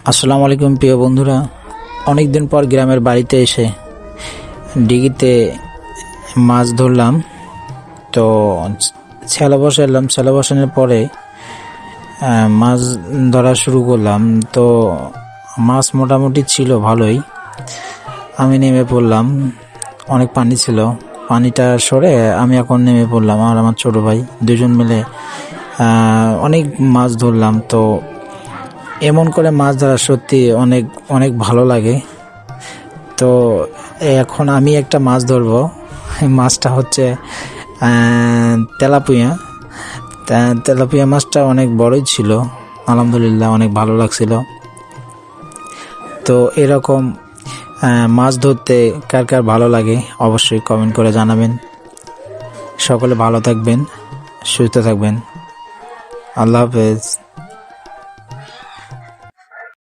আসসালামু আলাইকুম প্রিয় বন্ধুরা, অনেক দিন পর গ্রামের বাড়িতে এসে ডিগিতে মাছ ধরলাম। তো ছেলে বসালাম, ছেলে বসানোর পরে মাছ ধরা শুরু করলাম। তো মাছ মোটামুটি ছিল ভালোই। আমি নেমে পড়লাম, অনেক পানি ছিল, পানিটা সরে আমি এখন নেমে পড়লাম আর আমার ছোট ভাই দুজন মিলে অনেক মাছ ধরলাম। তো এমন করে মাছ ধরা সত্যি অনেক অনেক ভালো লাগে। তো এখন আমি একটা মাছ ধরবো, মাছটা হচ্ছে তেলাপিয়া। তেলাপিয়া মাছটা অনেক বড়ই ছিল, আলহামদুলিল্লাহ অনেক ভালো লাগছিল। তো এরকম মাছ ধরতে কার কার ভালো লাগে অবশ্যই কমেন্ট করে জানাবেন। সকলে ভালো থাকবেন, সুস্থ থাকবেন। আল্লাহ হাফেজ।